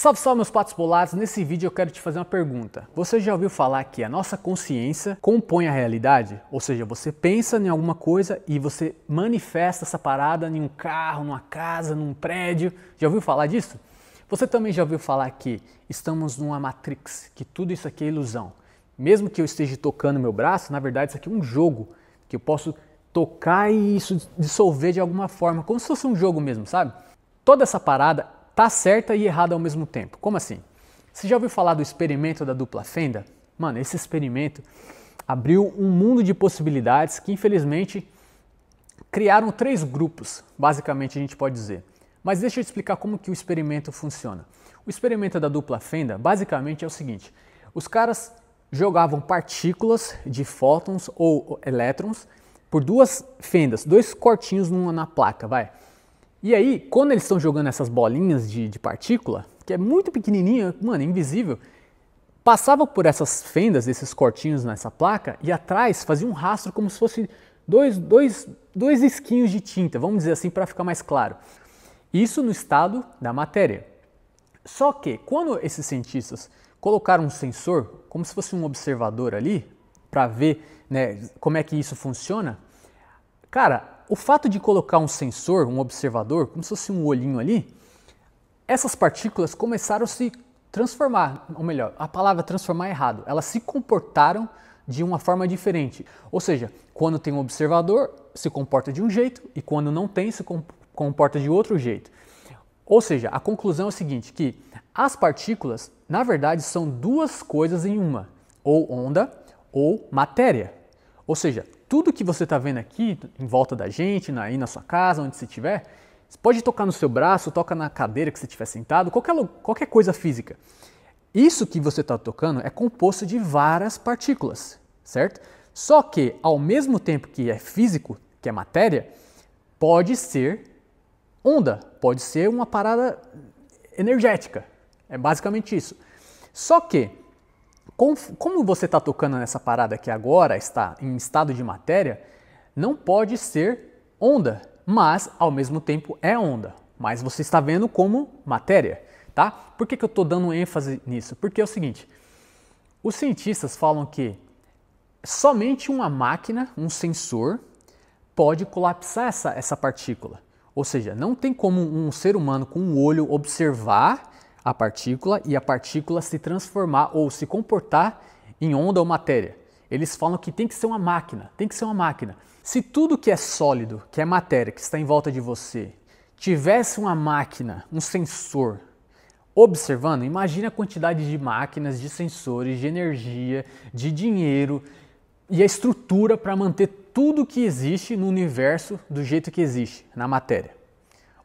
Salve, salve meus patos bolados, nesse vídeo eu quero te fazer uma pergunta. Você já ouviu falar que a nossa consciência compõe a realidade? Ou seja, você pensa em alguma coisa e você manifesta essa parada em um carro, numa casa, num prédio. Já ouviu falar disso? Você também já ouviu falar que estamos numa Matrix, que tudo isso aqui é ilusão. Mesmo que eu esteja tocando meu braço, na verdade isso aqui é um jogo, que eu posso tocar e isso dissolver de alguma forma, como se fosse um jogo mesmo, sabe? Toda essa parada tá certa e errada ao mesmo tempo. Como assim? Você já ouviu falar do experimento da dupla fenda? Mano, esse experimento abriu um mundo de possibilidades que infelizmente criaram 3 grupos, basicamente a gente pode dizer. Mas deixa eu te explicar como que o experimento funciona. O experimento da dupla fenda basicamente é o seguinte: os caras jogavam partículas de fótons ou elétrons por 2 fendas, 2 cortinhos na placa, vai. E aí, quando eles estão jogando essas bolinhas de partícula, que é muito pequenininha, mano, invisível, passava por essas fendas, esses cortinhos nessa placa, e atrás fazia um rastro como se fosse dois esquinhos de tinta, vamos dizer assim para ficar mais claro. Isso no estado da matéria. Só que, quando esses cientistas colocaram um sensor, como se fosse um observador ali, para ver, né, como é que isso funciona, cara, o fato de colocar um sensor, um observador, como se fosse um olhinho ali, essas partículas começaram a se transformar, ou melhor, a palavra transformar é errado, elas se comportaram de uma forma diferente. Ou seja, quando tem um observador, se comporta de um jeito, e quando não tem, se comporta de outro jeito. Ou seja, a conclusão é o seguinte, que as partículas, na verdade, são 2 coisas em uma, ou onda ou matéria. Ou seja, tudo que você está vendo aqui, em volta da gente, aí na sua casa, onde você estiver, você pode tocar no seu braço, toca na cadeira que você estiver sentado, qualquer coisa física. Isso que você está tocando é composto de várias partículas, certo? Só que, ao mesmo tempo que é físico, que é matéria, pode ser onda, pode ser uma parada energética. É basicamente isso. Só que, como você está tocando nessa parada que agora está em estado de matéria, não pode ser onda, mas ao mesmo tempo é onda. Mas você está vendo como matéria, tá? Por que eu estou dando ênfase nisso? Porque é o seguinte, os cientistas falam que somente uma máquina, um sensor, pode colapsar essa partícula. Ou seja, não tem como um ser humano com um olho observar a partícula e a partícula se transformar ou se comportar em onda ou matéria. Eles falam que tem que ser uma máquina, tem que ser uma máquina. Se tudo que é sólido, que é matéria, que está em volta de você, tivesse uma máquina, um sensor, observando, imagine a quantidade de máquinas, de sensores, de energia, de dinheiro e a estrutura para manter tudo que existe no universo do jeito que existe, na matéria.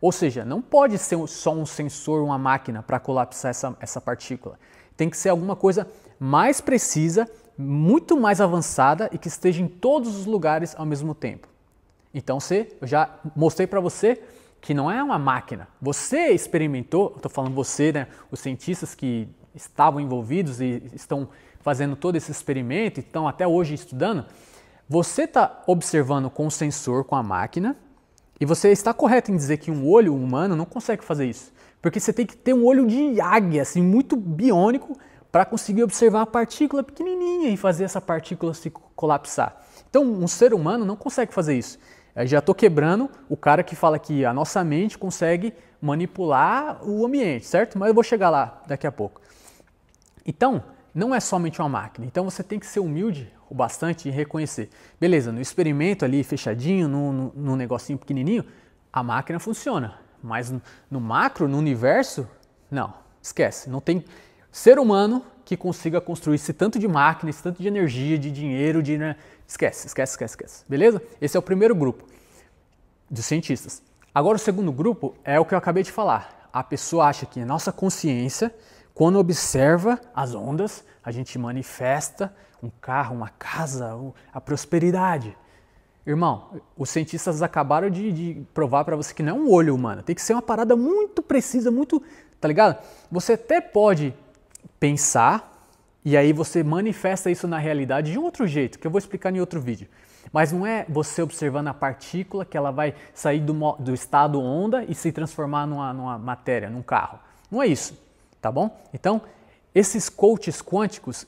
Ou seja, não pode ser só um sensor, uma máquina para colapsar essa partícula. Tem que ser alguma coisa mais precisa, muito mais avançada e que esteja em todos os lugares ao mesmo tempo. Então eu já mostrei para você que não é uma máquina. Você experimentou, estou falando você, né, os cientistas que estavam envolvidos e estão fazendo todo esse experimento e estão até hoje estudando, você está observando com o sensor, com a máquina, e você está correto em dizer que um olho humano não consegue fazer isso. Porque você tem que ter um olho de águia, assim, muito biônico, para conseguir observar a partícula pequenininha e fazer essa partícula se colapsar. Então, um ser humano não consegue fazer isso. Eu já estou quebrando o cara que fala que a nossa mente consegue manipular o ambiente, certo? Mas eu vou chegar lá daqui a pouco. Então, não é somente uma máquina. Então, você tem que ser humilde o bastante e reconhecer. Beleza, no experimento ali fechadinho, no negocinho pequenininho, a máquina funciona. Mas no macro, no universo, não, esquece. Não tem ser humano que consiga construir esse tanto de máquina, esse tanto de energia, de dinheiro, né? Esquece. Beleza? Esse é o primeiro grupo de cientistas. Agora o segundo grupo é o que eu acabei de falar. A pessoa acha que a nossa consciência, quando observa as ondas, a gente manifesta um carro, uma casa, a prosperidade. Irmão, os cientistas acabaram de provar para você que não é um olho humano. Tem que ser uma parada muito precisa, muito, tá ligado? Você até pode pensar e aí você manifesta isso na realidade de um outro jeito, que eu vou explicar em outro vídeo. Mas não é você observando a partícula que ela vai sair do estado onda e se transformar numa matéria, num carro. Não é isso. tá bom? Então, esses coaches quânticos,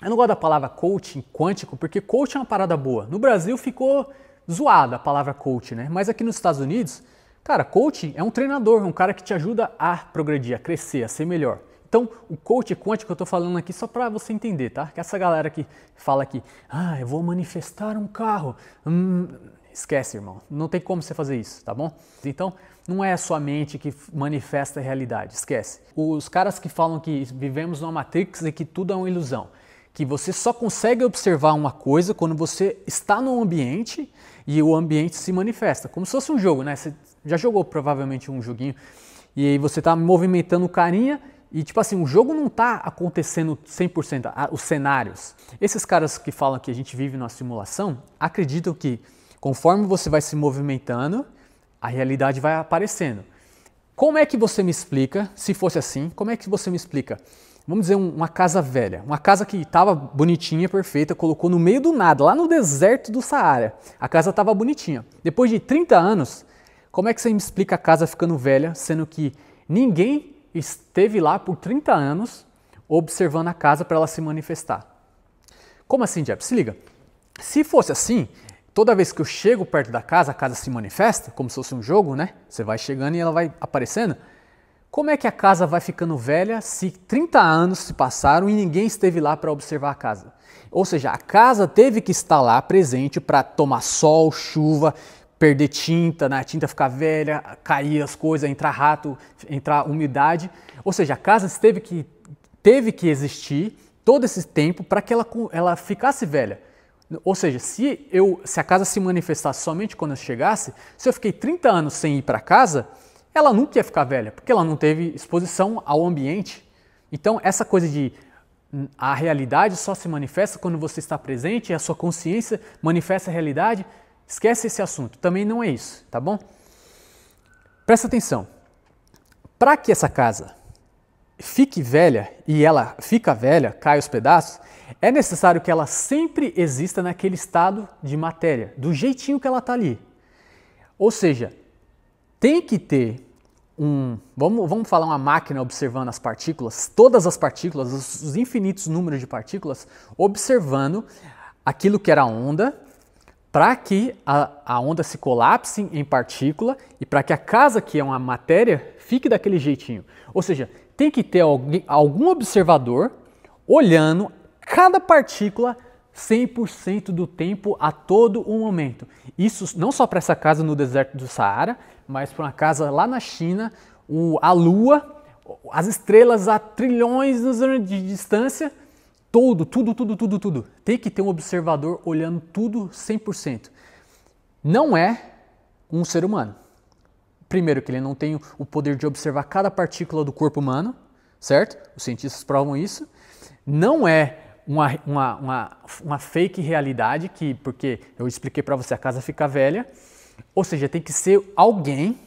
eu não gosto da palavra coaching quântico, porque coach é uma parada boa. No Brasil ficou zoada a palavra coach, né? Mas aqui nos Estados Unidos, cara, coaching é um treinador, um cara que te ajuda a progredir, a crescer, a ser melhor. Então, o coach quântico eu tô falando aqui só para você entender, tá? Que essa galera que fala que, eu vou manifestar um carro. Esquece, irmão. Não tem como você fazer isso, tá bom? Então, não é a sua mente que manifesta a realidade, esquece. Os caras que falam que vivemos numa Matrix e que tudo é uma ilusão, que você só consegue observar uma coisa quando você está no ambiente e o ambiente se manifesta, como se fosse um jogo, né? Você já jogou provavelmente um joguinho e aí você está movimentando o carinha e tipo assim, o jogo não está acontecendo 100%, os cenários. Esses caras que falam que a gente vive numa simulação, acreditam que conforme você vai se movimentando, a realidade vai aparecendo. Como é que você me explica, se fosse assim, como é que você me explica? Vamos dizer uma casa velha, uma casa que estava bonitinha, perfeita, colocou no meio do nada, lá no deserto do Saara. A casa estava bonitinha. Depois de 30 anos, como é que você me explica a casa ficando velha, sendo que ninguém esteve lá por 30 anos observando a casa para ela se manifestar? Como assim, Jeff? Se liga. Se fosse assim, toda vez que eu chego perto da casa, a casa se manifesta, como se fosse um jogo, né? Você vai chegando e ela vai aparecendo. Como é que a casa vai ficando velha se 30 anos se passaram e ninguém esteve lá para observar a casa? Ou seja, a casa teve que estar lá presente para tomar sol, chuva, perder tinta, né? A tinta ficar velha, cair as coisas, entrar rato, entrar umidade. Ou seja, a casa teve que existir todo esse tempo para que ela ficasse velha. Ou seja, se a casa se manifestasse somente quando eu chegasse, se eu fiquei 30 anos sem ir para casa, ela nunca ia ficar velha, porque ela não teve exposição ao ambiente. Então, essa coisa de a realidade só se manifesta quando você está presente e a sua consciência manifesta a realidade, esquece esse assunto. Também não é isso, tá bom? Presta atenção. Para que essa casa fique velha e ela fica velha, cai aos pedaços, é necessário que ela sempre exista naquele estado de matéria, do jeitinho que ela está ali. Ou seja, tem que ter vamos falar uma máquina observando as partículas, todas as partículas, os infinitos números de partículas, observando aquilo que era onda, para que a onda se colapse em partícula e para que a casa, que é uma matéria, fique daquele jeitinho. Ou seja, tem que ter algum observador olhando cada partícula 100% do tempo, a todo o momento. Isso não só para essa casa no deserto do Saara, mas para uma casa lá na China, a Lua, as estrelas a trilhões de distância, tudo. Tem que ter um observador olhando tudo 100%. Não é um ser humano. Primeiro que ele não tem o poder de observar cada partícula do corpo humano, certo? Os cientistas provam isso. Não é uma fake realidade, porque eu expliquei para você, a casa fica velha. Ou seja, tem que ser alguém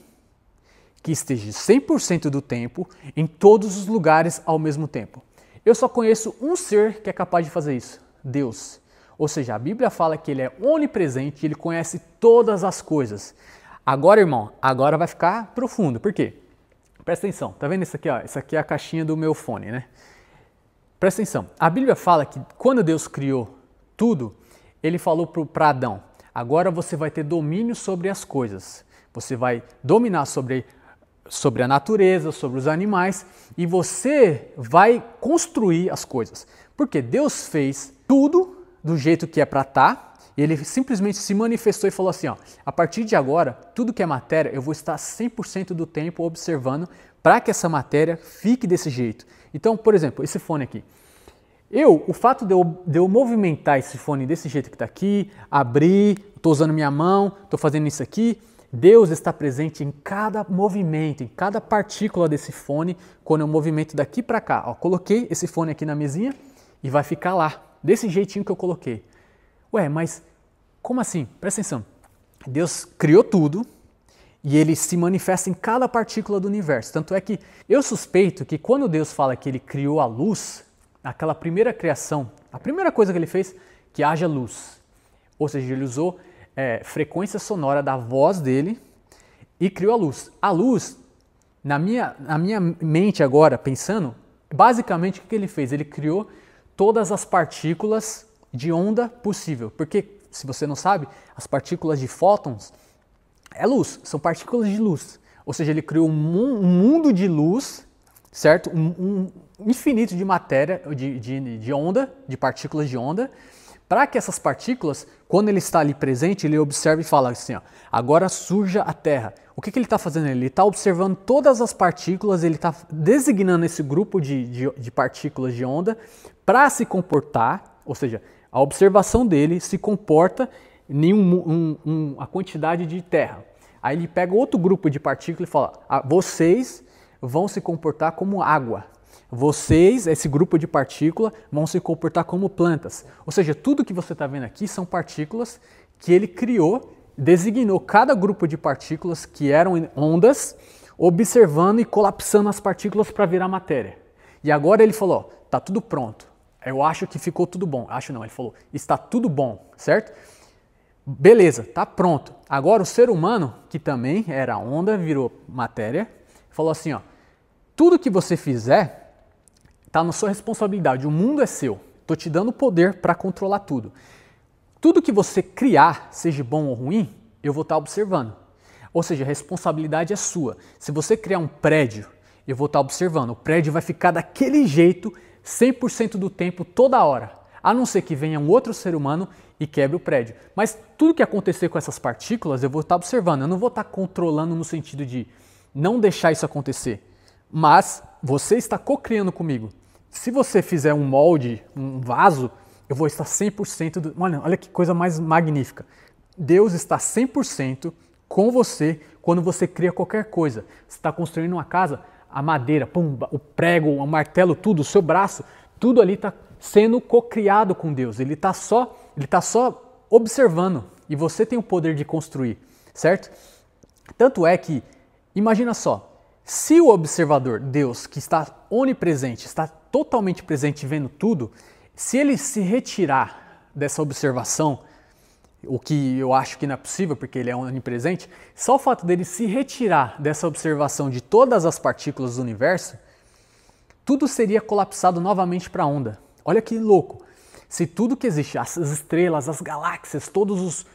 que esteja 100% do tempo em todos os lugares ao mesmo tempo. Eu só conheço um ser que é capaz de fazer isso, Deus. Ou seja, a Bíblia fala que ele é onipresente, ele conhece todas as coisas. Agora, irmão, agora vai ficar profundo. Por quê? Presta atenção, tá vendo isso aqui? Ó? Isso aqui é a caixinha do meu fone, né? Presta atenção, a Bíblia fala que quando Deus criou tudo, ele falou para Adão, agora você vai ter domínio sobre as coisas, você vai dominar sobre a natureza, sobre os animais e você vai construir as coisas. Porque Deus fez tudo do jeito que é para estar, e ele simplesmente se manifestou e falou assim, ó, a partir de agora, tudo que é matéria, eu vou estar 100% do tempo observando para que essa matéria fique desse jeito. Então, por exemplo, esse fone aqui. O fato de eu movimentar esse fone desse jeito que está aqui, abrir, estou usando minha mão, estou fazendo isso aqui, Deus está presente em cada movimento, em cada partícula desse fone, quando eu movimento daqui para cá. Ó, coloquei esse fone aqui na mesinha e vai ficar lá, desse jeitinho que eu coloquei. Ué, mas como assim? Presta atenção. Deus criou tudo e ele se manifesta em cada partícula do universo. Tanto é que eu suspeito que quando Deus fala que ele criou a luz, aquela primeira criação, a primeira coisa que ele fez, que haja luz. Ou seja, ele usou frequência sonora da voz dele e criou a luz. A luz Na minha mente agora, pensando, basicamente o que ele fez? Ele criou todas as partículas de onda possível. Porque, se você não sabe, as partículas de fótons é luz, são partículas de luz. Ou seja, ele criou um mundo de luz, certo? Um infinito de matéria, de onda, de partículas de onda, para que essas partículas, quando ele está ali presente, ele observa e fala assim, ó, agora surja a Terra. O que ele está fazendo? Ele está observando todas as partículas, ele está designando esse grupo de partículas de onda para se comportar, ou seja, a observação dele se comporta em a quantidade de Terra. Aí ele pega outro grupo de partículas e fala, vocês vão se comportar como água. Vocês, esse grupo de partículas, vão se comportar como plantas. Ou seja, tudo que você está vendo aqui são partículas que ele criou, designou cada grupo de partículas que eram ondas, observando e colapsando as partículas para virar matéria. E agora ele falou, tá tudo pronto. Eu acho que ficou tudo bom. Acho não, ele falou, está tudo bom, certo? Beleza, tá pronto. Agora o ser humano, que também era onda, virou matéria, falou assim, ó, tudo que você fizer está na sua responsabilidade, o mundo é seu, estou te dando poder para controlar tudo. Tudo que você criar, seja bom ou ruim, eu vou estar observando. Ou seja, a responsabilidade é sua. Se você criar um prédio, eu vou estar observando. O prédio vai ficar daquele jeito 100% do tempo, toda hora. A não ser que venha um outro ser humano e quebre o prédio. Mas tudo que acontecer com essas partículas, eu vou estar observando. Eu não vou estar controlando no sentido de não deixar isso acontecer. Mas você está co-criando comigo. Se você fizer um molde, um vaso, eu vou estar 100% do... Olha que coisa mais magnífica. Deus está 100% com você quando você cria qualquer coisa. Você está construindo uma casa, a madeira, pum, o prego, o martelo, tudo, o seu braço, tudo ali está sendo co-criado com Deus. Ele está só observando e você tem o poder de construir, certo? Tanto é que, imagina só, se o observador, Deus, que está onipresente, está totalmente presente vendo tudo, se ele se retirar dessa observação, o que eu acho que não é possível porque ele é onipresente, só o fato dele se retirar dessa observação de todas as partículas do universo, tudo seria colapsado novamente para a onda. Olha que louco! Se tudo que existe, as estrelas, as galáxias, todos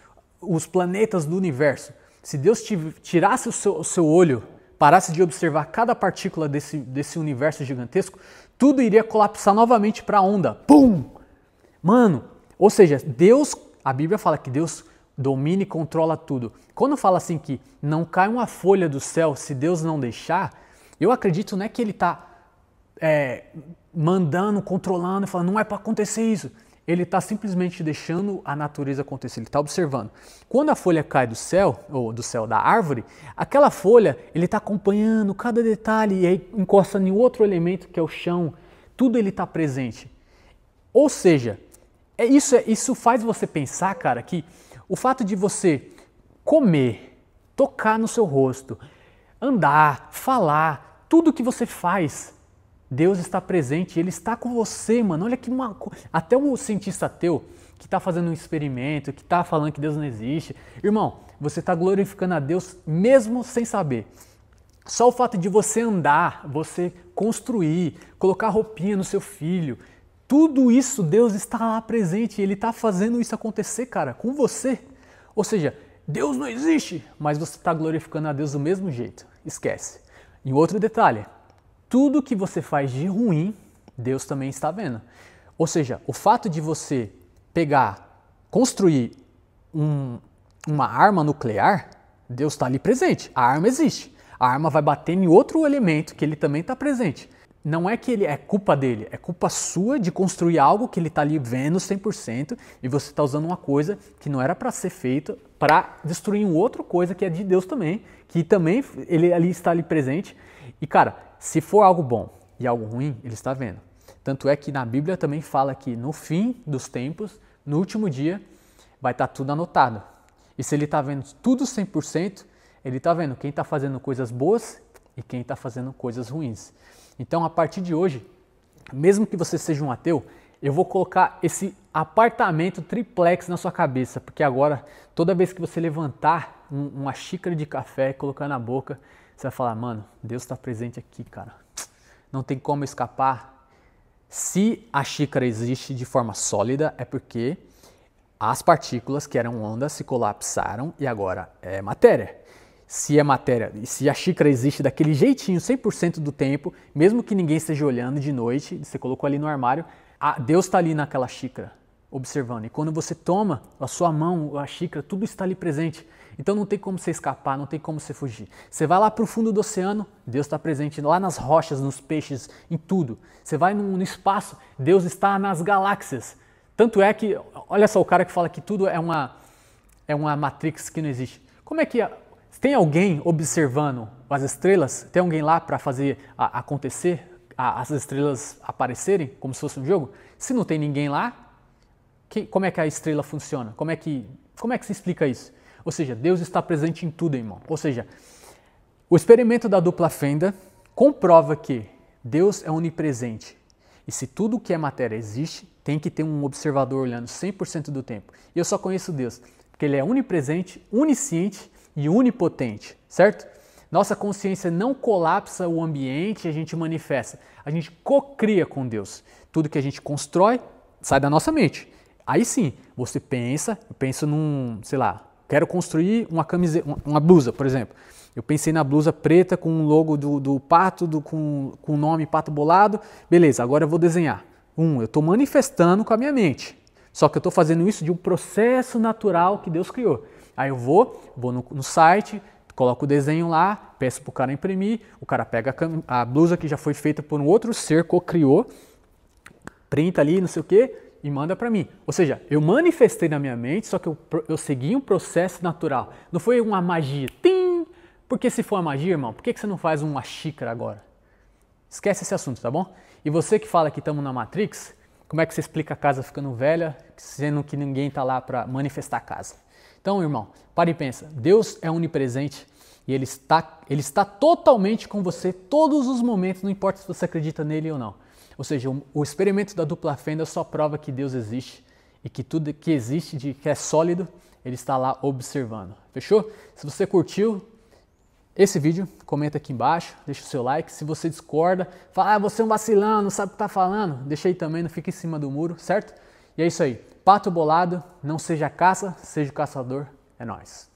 os planetas do universo, se Deus tirasse o seu olho, parasse de observar cada partícula desse universo gigantesco, tudo iria colapsar novamente para a onda. Pum! Mano, ou seja, Deus, a Bíblia fala que Deus domina e controla tudo. Quando fala assim que não cai uma folha do céu se Deus não deixar, eu acredito não é que ele está mandando, controlando, falando, não é para acontecer isso. Ele está simplesmente deixando a natureza acontecer, ele está observando. Quando a folha cai do céu, ou do céu da árvore, aquela folha, ele está acompanhando cada detalhe e aí encosta em outro elemento que é o chão, tudo ele está presente. Ou seja, isso faz você pensar, cara, que o fato de você comer, tocar no seu rosto, andar, falar, tudo que você faz, Deus está presente, Ele está com você, mano. Olha que até um cientista ateu que está fazendo um experimento, que está falando que Deus não existe. Irmão, você está glorificando a Deus mesmo sem saber. Só o fato de você andar, você construir, colocar roupinha no seu filho, tudo isso Deus está lá presente. Ele está fazendo isso acontecer, cara, com você. Ou seja, Deus não existe, mas você está glorificando a Deus do mesmo jeito. Esquece. E outro detalhe. Tudo que você faz de ruim, Deus também está vendo. Ou seja, o fato de você construir uma arma nuclear, Deus está ali presente. A arma existe. A arma vai bater em outro elemento que ele também está presente. Não é que é culpa dele, é culpa sua de construir algo que ele está ali vendo 100% e você está usando uma coisa que não era para ser feita para destruir uma outra coisa que é de Deus também, que também ele ali está ali presente. E cara, se for algo bom e algo ruim, ele está vendo. Tanto é que na Bíblia também fala que no fim dos tempos, no último dia, vai estar tudo anotado. E se ele está vendo tudo 100%, ele está vendo quem está fazendo coisas boas e quem está fazendo coisas ruins. Então, a partir de hoje, mesmo que você seja um ateu, eu vou colocar esse apartamento triplex na sua cabeça, porque agora, toda vez que você levantar uma xícara de café e colocar na boca, Você vai falar, mano, Deus está presente aqui, cara. Não tem como escapar. Se a xícara existe de forma sólida, é porque as partículas que eram ondas se colapsaram e agora é matéria. Se é matéria, se a xícara existe daquele jeitinho 100% do tempo, mesmo que ninguém esteja olhando de noite, você colocou ali no armário, Deus está ali naquela xícara, observando. E quando você toma a sua mão, a xícara, tudo está ali presente. Então não tem como você escapar, não tem como você fugir. Você vai lá para o fundo do oceano, Deus está presente lá nas rochas, nos peixes, em tudo. Você vai no espaço, Deus está nas galáxias. Tanto é que, olha só, o cara que fala que tudo é uma Matrix que não existe. Como é que tem alguém observando as estrelas? Tem alguém lá para fazer acontecer, as estrelas aparecerem, como se fosse um jogo? Se não tem ninguém lá, como é que a estrela funciona? Como é que se explica isso? Ou seja, Deus está presente em tudo, irmão. Ou seja, o experimento da dupla fenda comprova que Deus é onipresente. E se tudo que é matéria existe, tem que ter um observador olhando 100% do tempo. E eu só conheço Deus, porque Ele é onipresente, onisciente e onipotente, certo? Nossa consciência não colapsa o ambiente, a gente manifesta. A gente cocria com Deus. Tudo que a gente constrói sai da nossa mente. Aí sim, você pensa, eu penso num, sei lá, quero construir uma camiseta, uma blusa, por exemplo. Eu pensei na blusa preta com o logo do pato, com o nome Pato Bolado. Beleza, agora eu vou desenhar. Eu estou manifestando com a minha mente. Só que eu estou fazendo isso de um processo natural que Deus criou. Aí eu vou no site, coloco o desenho lá, peço para o cara imprimir, o cara pega a blusa que já foi feita por um outro ser, co-criou, printa ali, não sei o quê, e manda para mim. Ou seja, eu manifestei na minha mente, só que eu segui um processo natural. Não foi uma magia. Tim! Porque se for uma magia, irmão, por que você não faz uma xícara agora? Esquece esse assunto, tá bom? E você que fala que estamos na Matrix, como é que você explica a casa ficando velha, sendo que ninguém está lá para manifestar a casa? Então, irmão, para e pensa. Deus é onipresente e Ele está totalmente com você todos os momentos, não importa se você acredita nele ou não. Ou seja, o experimento da dupla fenda só prova que Deus existe e que tudo que existe, que é sólido, Ele está lá observando. Fechou? Se você curtiu esse vídeo, comenta aqui embaixo, deixa o seu like. Se você discorda, fala, você é um vacilão, não sabe o que está falando, deixa aí também, não fica em cima do muro, certo? E é isso aí. Pato Bolado, não seja caça, seja o caçador. É nóis.